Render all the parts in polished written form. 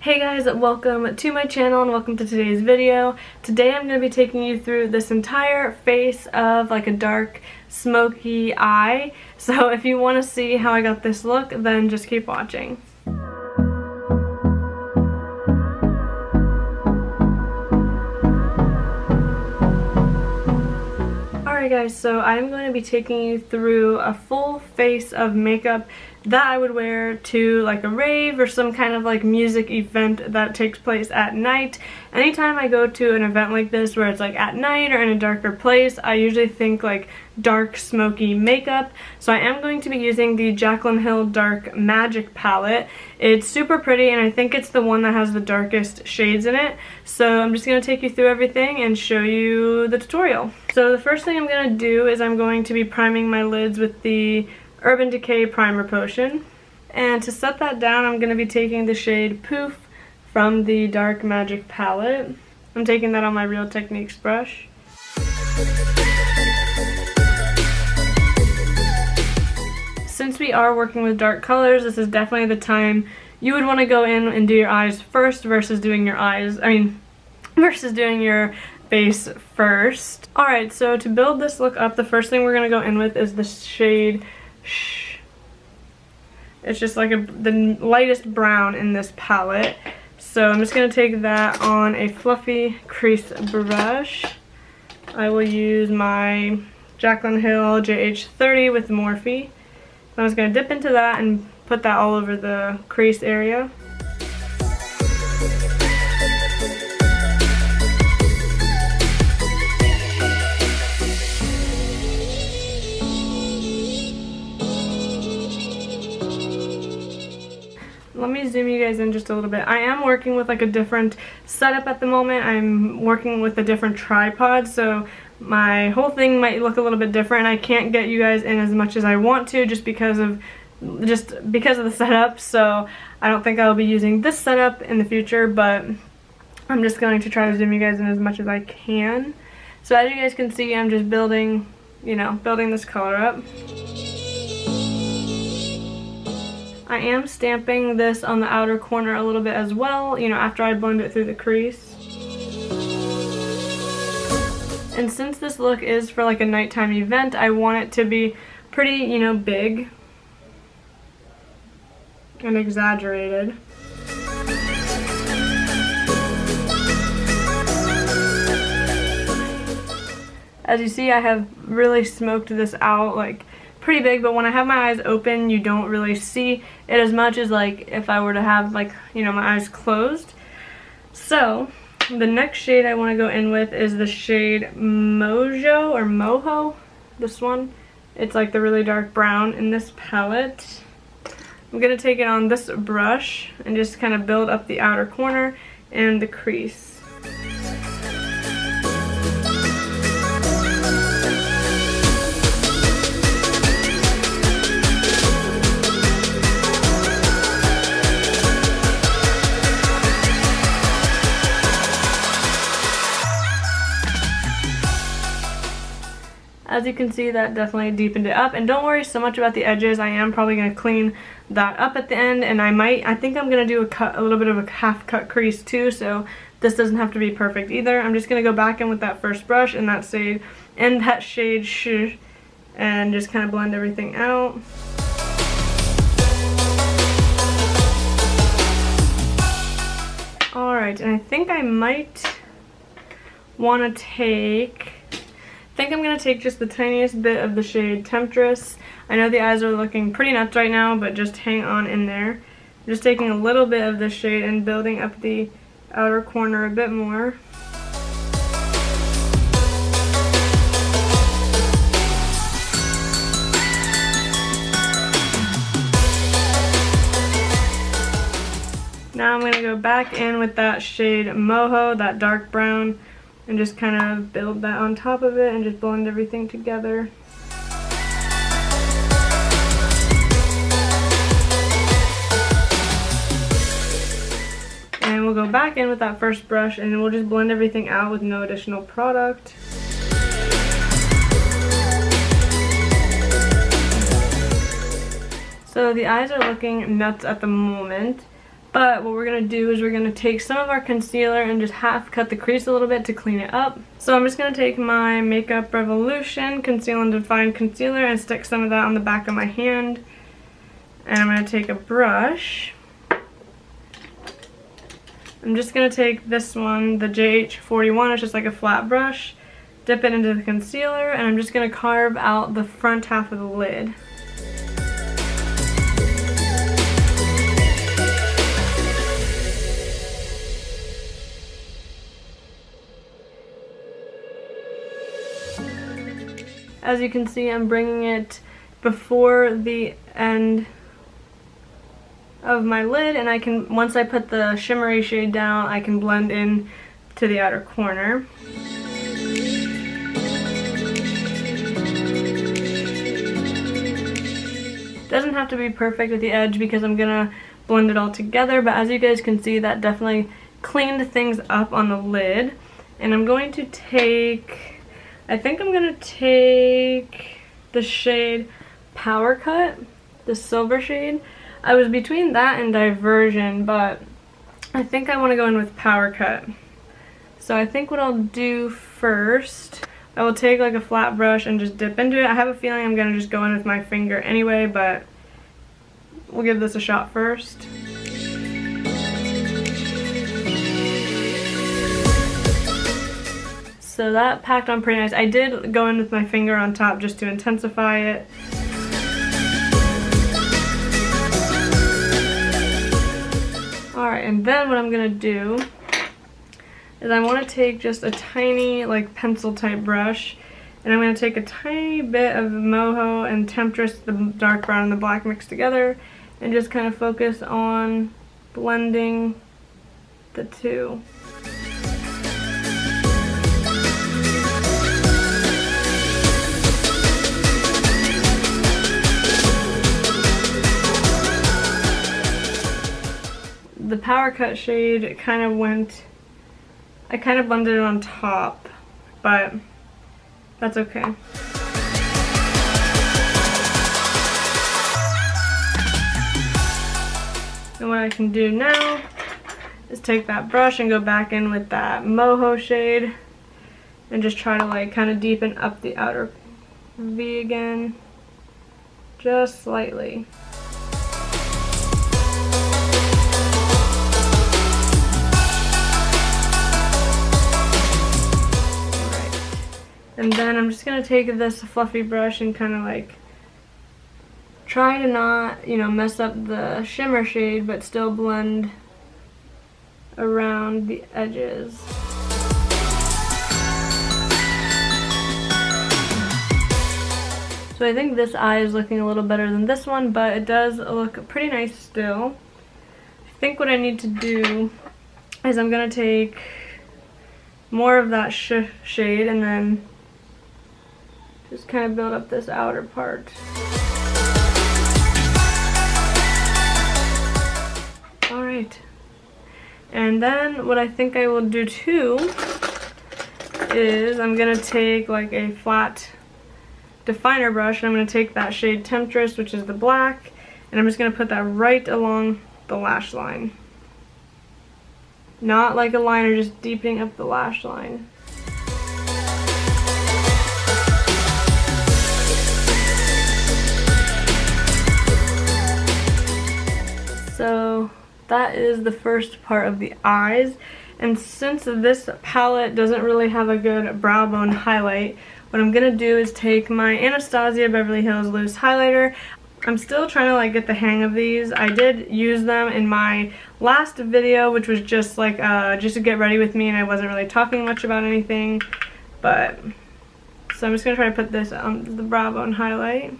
Hey guys, welcome to my channel and welcome to today's video. Today I'm going to be taking you through this entire face of like a dark smoky eye. So if you want to see how I got this look, then just keep watching. Alright guys, so I'm going to be taking you through a full face of makeup that I would wear to like a rave or some kind of like music event that takes place at night. Anytime I go to an event like this where it's like at night or in a darker place, I usually think like dark smoky makeup. So I am going to be using the Jaclyn Hill Dark Magic palette. It's super pretty and I think it's the one that has the darkest shades in it. So I'm just going to take you through everything and show you the tutorial. So the first thing I'm going to do is I'm going to be priming my lids with the Urban Decay Primer Potion. And to set that down, I'm going to be taking the shade Poof from the Dark Magic palette. I'm taking that on my Real Techniques brush. Since we are working with dark colors, this is definitely the time you would want to go in and do your eyes first versus doing your face first. Alright, so to build this look up, the first thing we're going to go in with is the shade Shh. It's just like the lightest brown in this palette. So I'm just going to take that on a fluffy crease brush. I will use my Jaclyn Hill JH30 with Morphe. I'm just going to dip into that and put that all over the crease area. Let me zoom you guys in just a little bit. I am working with like a different setup at the moment. I'm working with a different tripod, so my whole thing might look a little bit different. I can't get you guys in as much as I want to just because of the setup. So I don't think I'll be using this setup in the future, but I'm just going to try to zoom you guys in as much as I can. So as you guys can see, I'm just building this color up. I am stamping this on the outer corner a little bit as well, after I blend it through the crease. And since this look is for like a nighttime event, I want it to be pretty, big and exaggerated. As you see, I have really smoked this out like pretty big, but when I have my eyes open, you don't really see it as much as like if I were to have like, my eyes closed. So the next shade I want to go in with is the shade Moho, this one. It's like the really dark brown in this palette. I'm going to take it on this brush and just kind of build up the outer corner and the crease. As you can see, that definitely deepened it up, and don't worry so much about the edges. I am probably going to clean that up at the end, and I think I'm going to do a little bit of a half cut crease too, so this doesn't have to be perfect either. I'm just going to go back in with that first brush and that shade Shh, and just kind of blend everything out. Alright, and I think I might want to I'm going to take just the tiniest bit of the shade Temptress. I know the eyes are looking pretty nuts right now, but just hang on in there. I'm just taking a little bit of this shade and building up the outer corner a bit more. Now I'm going to go back in with that shade Moho, that dark brown, and just kind of build that on top of it and just blend everything together. And we'll go back in with that first brush and then we'll just blend everything out with no additional product. So the eyes are looking nuts at the moment. But what we're going to do is we're going to take some of our concealer and just half cut the crease a little bit to clean it up. So I'm just going to take my Makeup Revolution Conceal and Define Concealer and stick some of that on the back of my hand. And I'm going to take a brush. I'm just going to take this one, the JH41, it's just like a flat brush, dip it into the concealer, and I'm just going to carve out the front half of the lid. As you can see, I'm bringing it before the end of my lid, and I can, once I put the shimmery shade down, I can blend in to the outer corner. Doesn't have to be perfect at the edge because I'm gonna blend it all together, but as you guys can see, that definitely cleaned things up on the lid. And I'm going to take, I think I'm gonna take the shade Power Cut, the silver shade. I was between that and Diversion, but I think I want to go in with Power Cut. So I think what I'll do first, I will take like a flat brush and just dip into it. I have a feeling I'm going to just go in with my finger anyway, but we'll give this a shot first. So that packed on pretty nice. I did go in with my finger on top just to intensify it. Alright, and then what I'm going to do is I want to take just a tiny like pencil type brush, and I'm going to take a tiny bit of Moho and Temptress, the dark brown and the black mixed together, and just kind of focus on blending the two. The Power Cut shade kind of went, I kind of blended it on top, but that's okay. And what I can do now is take that brush and go back in with that Moho shade and just try to like kind of deepen up the outer V again, just slightly. And then I'm just going to take this fluffy brush and kind of like try to not, you know, mess up the shimmer shade, but still blend around the edges. So I think this eye is looking a little better than this one, but it does look pretty nice still. I think what I need to do is I'm going to take more of that shade and then just kind of build up this outer part. Alright. And then what I think I will do too is I'm going to take like a flat definer brush, and I'm going to take that shade Temptress, which is the black, and I'm just going to put that right along the lash line. Not like a liner, just deepening up the lash line. So that is the first part of the eyes, and since this palette doesn't really have a good brow bone highlight, what I'm going to do is take my Anastasia Beverly Hills Loose Highlighter. I'm still trying to like get the hang of these. I did use them in my last video, which was just like just to get ready with me, and I wasn't really talking much about anything, but so I'm just going to try to put this on the brow bone highlight.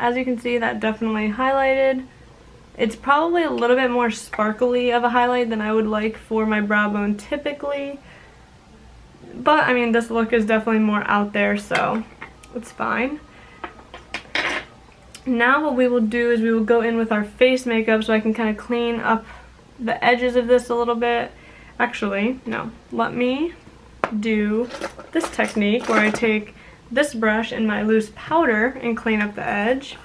As you can see, that definitely highlighted. It's probably a little bit more sparkly of a highlight than I would like for my brow bone typically. But, I mean, this look is definitely more out there, so it's fine. Now what we will do is we will go in with our face makeup so I can kind of clean up the edges of this a little bit. Actually, no. Let me do this technique where I take this brush in my loose powder and clean up the edge.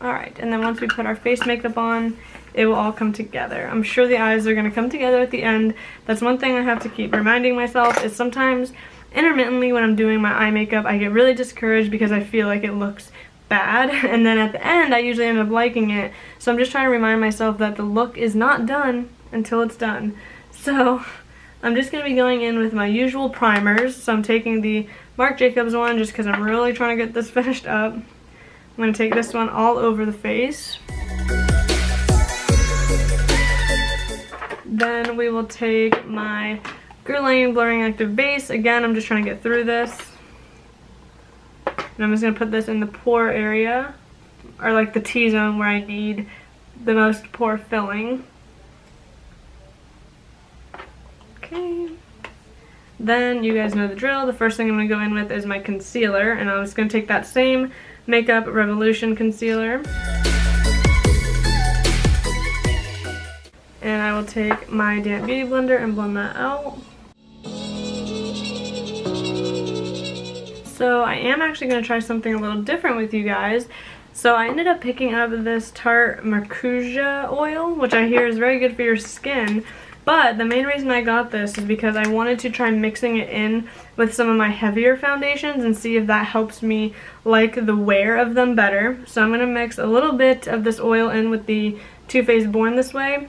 Alright, and then once we put our face makeup on, it will all come together. I'm sure the eyes are going to come together at the end. That's one thing I have to keep reminding myself, is sometimes intermittently when I'm doing my eye makeup, I get really discouraged because I feel like it looks bad, and then at the end I usually end up liking it. So I'm just trying to remind myself that the look is not done until it's done. So I'm just going to be going in with my usual primers. So I'm taking the Marc Jacobs one just because I'm really trying to get this finished up. I'm going to take this one all over the face. Then we will take my Guerlain Blurring Active Base. Again, I'm just trying to get through this. And I'm just going to put this in the pore area, or like the T-zone where I need the most pore filling. Okay. Then you guys know the drill. The first thing I'm going to go in with is my concealer, and I'm just going to take that same Makeup Revolution concealer. And I will take my damp beauty blender and blend that out. So I am actually going to try something a little different with you guys. So I ended up picking up this Tarte Marcuja Oil, which I hear is very good for your skin. But the main reason I got this is because I wanted to try mixing it in with some of my heavier foundations and see if that helps me like the wear of them better. So I'm going to mix a little bit of this oil in with the Too Faced Born This Way.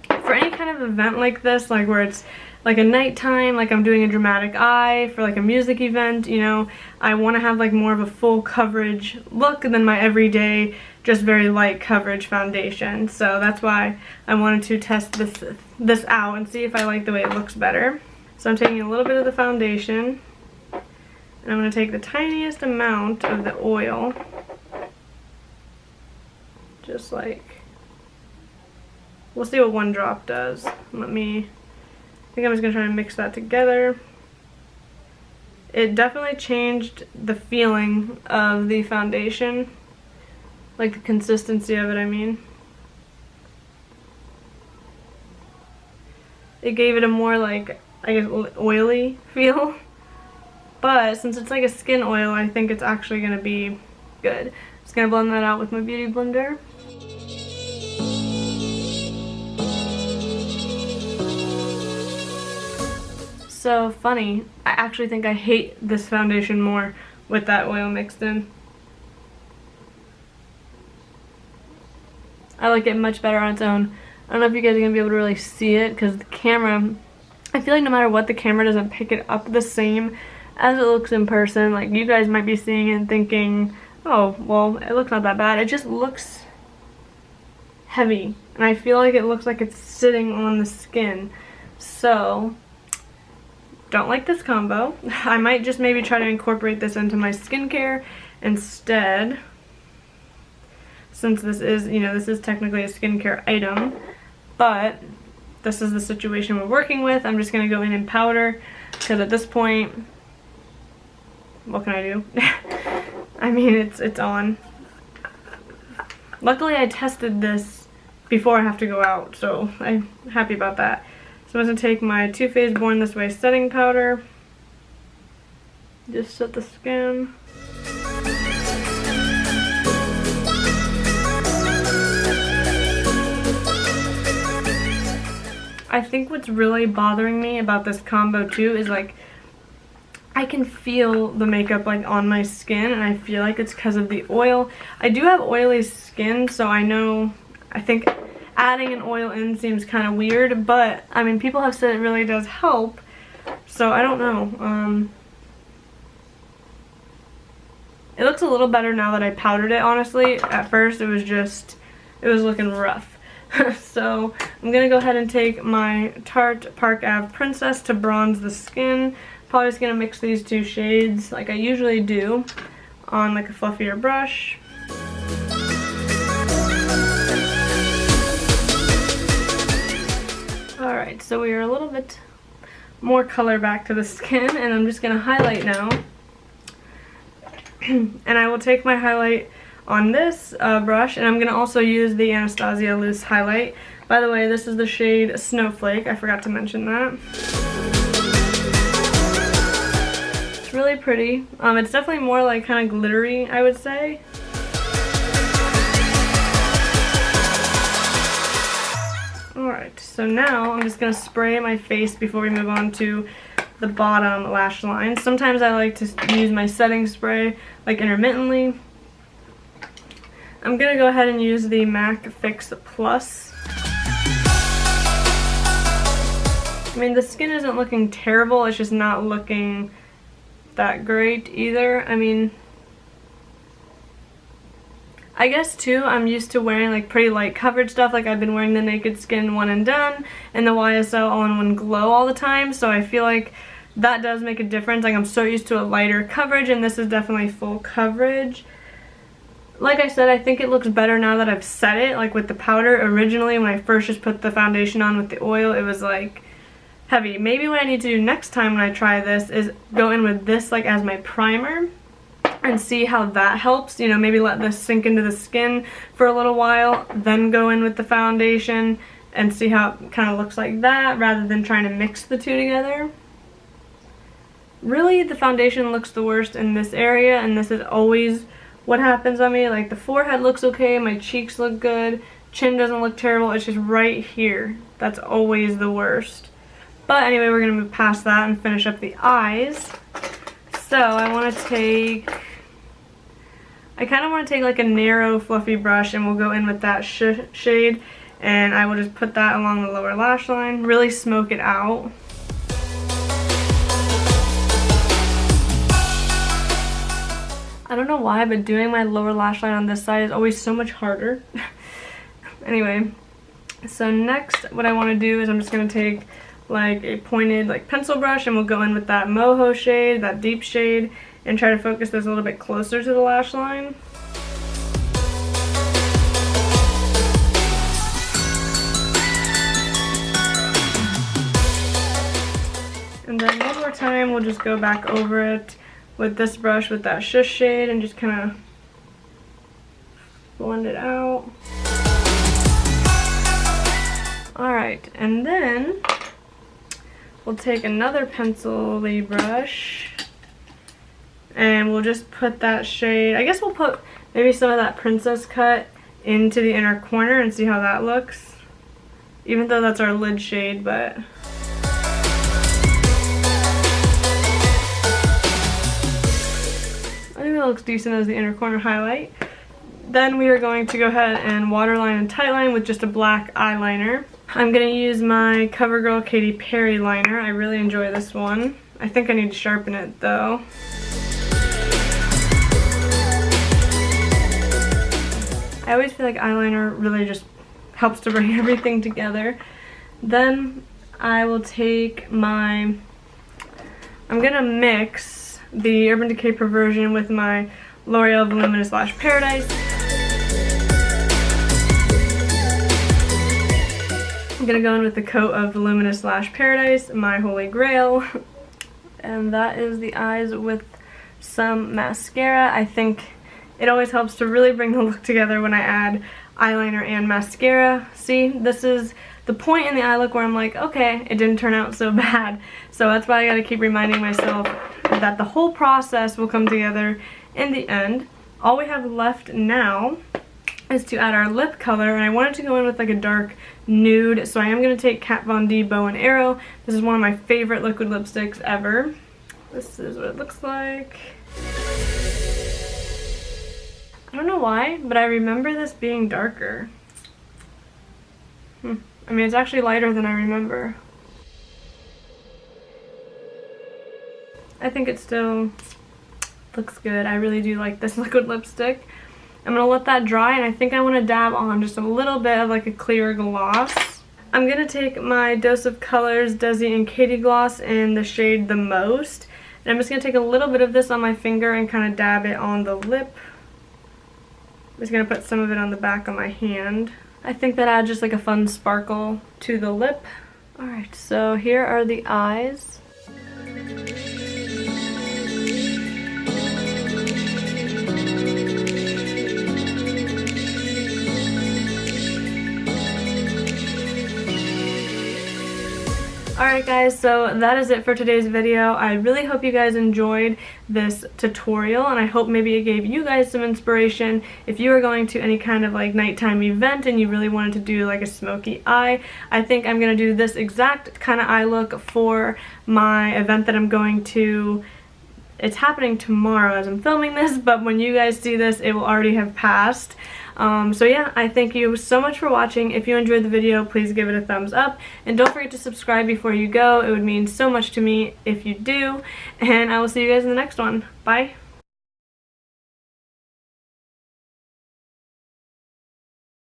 For any kind of event like this, like where it's like a nighttime, like I'm doing a dramatic eye, for like a music event, you know, I want to have like more of a full coverage look than my everyday, just very light coverage foundation. So that's why I wanted to test this out and see if I like the way it looks better. So I'm taking a little bit of the foundation, and I'm going to take the tiniest amount of the oil, just like, we'll see what one drop does. I think I'm just going to try and mix that together. It definitely changed the feeling of the foundation, like the consistency of it, I mean. It gave it a more like, I guess, oily feel. But since it's like a skin oil, I think it's actually going to be good. Just going to blend that out with my beauty blender. So funny, I actually think I hate this foundation more with that oil mixed in. I like it much better on its own. I don't know if you guys are going to be able to really see it because the camera, I feel like no matter what, the camera doesn't pick it up the same as it looks in person. Like, you guys might be seeing it and thinking, oh, well, it looks not that bad. It just looks heavy, and I feel like it looks like it's sitting on the skin. So don't like this combo. I might just maybe try to incorporate this into my skincare instead, since this is, you know, this is technically a skincare item, but this is the situation we're working with. I'm just going to go in and powder, because at this point, what can I do? I mean, it's on. Luckily, I tested this before I have to go out, so I'm happy about that. So I'm going to take my Too Faced Born This Way setting powder, just set the skin. I think what's really bothering me about this combo too is like, I can feel the makeup like on my skin, and I feel like it's because of the oil. I do have oily skin, so I think adding an oil in seems kind of weird, but I mean, people have said it really does help, so I don't know. It looks a little better now that I powdered it, honestly. At first it was looking rough. So I'm gonna go ahead and take my Tarte Park Ave Princess to bronze the skin. Probably just gonna mix these two shades like I usually do on like a fluffier brush. Alright, so we are a little bit more color back to the skin, and I'm just gonna highlight now. And I will take my highlight on this brush, and I'm going to also use the Anastasia Loose Highlight By the way, this is the shade Snowflake. I forgot to mention that. It's really pretty. It's definitely more like kind of glittery, I would say. Alright, so now I'm just going to spray my face before we move on to the bottom lash line. Sometimes I like to use my setting spray like intermittently. I'm going to go ahead and use the MAC Fix Plus. I mean, the skin isn't looking terrible, it's just not looking that great either. I mean, I guess too, I'm used to wearing like pretty light coverage stuff. Like I've been wearing the Naked Skin One and Done and the YSL All-in-One Glow all the time, so I feel like that does make a difference. Like I'm so used to a lighter coverage, and this is definitely full coverage. Like I said, I think it looks better now that I've set it, like with the powder. Originally, when I first just put the foundation on with the oil, it was like heavy. Maybe what I need to do next time when I try this is go in with this like as my primer and see how that helps. You know, maybe let this sink into the skin for a little while, then go in with the foundation and see how it kind of looks like that, rather than trying to mix the two together. Really, the foundation looks the worst in this area, and this is always what happens on me. Like the forehead looks okay, my cheeks look good, chin doesn't look terrible, it's just right here that's always the worst. But anyway, we're going to move past that and finish up the eyes. So I want to take, I kind of want to take like a narrow fluffy brush, and we'll go in with that shade, and I will just put that along the lower lash line, really smoke it out. I don't know why, but doing my lower lash line on this side is always so much harder. Anyway, so next what I want to do is I'm just going to take like a pointed like pencil brush, and we'll go in with that moho shade, that deep shade, and try to focus this a little bit closer to the lash line. And then one more time we'll just go back over it with this brush with that shush shade and just kind of blend it out. Alright, and then we'll take another pencil-y brush and we'll just put that shade, I guess we'll put maybe some of that princess cut into the inner corner and see how that looks. Even though that's our lid shade, but I think it looks decent as the inner corner highlight. Then we are going to go ahead and waterline and tightline with just a black eyeliner. I'm going to use my Covergirl Katy Perry liner. I really enjoy this one. I think I need to sharpen it though. I always feel like eyeliner really just helps to bring everything together. Then I will take my, I'm going to mix the Urban Decay Perversion with my L'Oreal Voluminous Lash Paradise. I'm going to go in with the coat of Voluminous Lash Paradise, my holy grail. And that is the eyes with some mascara. I think it always helps to really bring the look together when I add eyeliner and mascara. See, this is the point in the eye look where I'm like, okay, it didn't turn out so bad. So that's why I gotta keep reminding myself that the whole process will come together in the end. All we have left now is to add our lip color, and I wanted to go in with like a dark nude, so I am going to take Kat Von D Bow and Arrow. This is one of my favorite liquid lipsticks ever. This is what it looks like. I don't know why, but I remember this being darker. I mean, it's actually lighter than I remember. I think it still looks good. I really do like this liquid lipstick. I'm going to let that dry, and I think I want to dab on just a little bit of like a clear gloss. I'm going to take my Dose of Colors Desi and Katy gloss in the shade The Most. And I'm just going to take a little bit of this on my finger and kind of dab it on the lip. I'm just going to put some of it on the back of my hand. I think that adds just like a fun sparkle to the lip. Alright, so here are the eyes. Alright guys, so that is it for today's video. I really hope you guys enjoyed this tutorial, and I hope maybe it gave you guys some inspiration if you are going to any kind of like nighttime event and you really wanted to do like a smoky eye. I think I'm going to do this exact kind of eye look for my event that I'm going to. It's happening tomorrow as I'm filming this, but when you guys see this, it will already have passed. So yeah, I thank you so much for watching. If you enjoyed the video, please give it a thumbs up. And don't forget to subscribe before you go. It would mean so much to me if you do. And I will see you guys in the next one. Bye!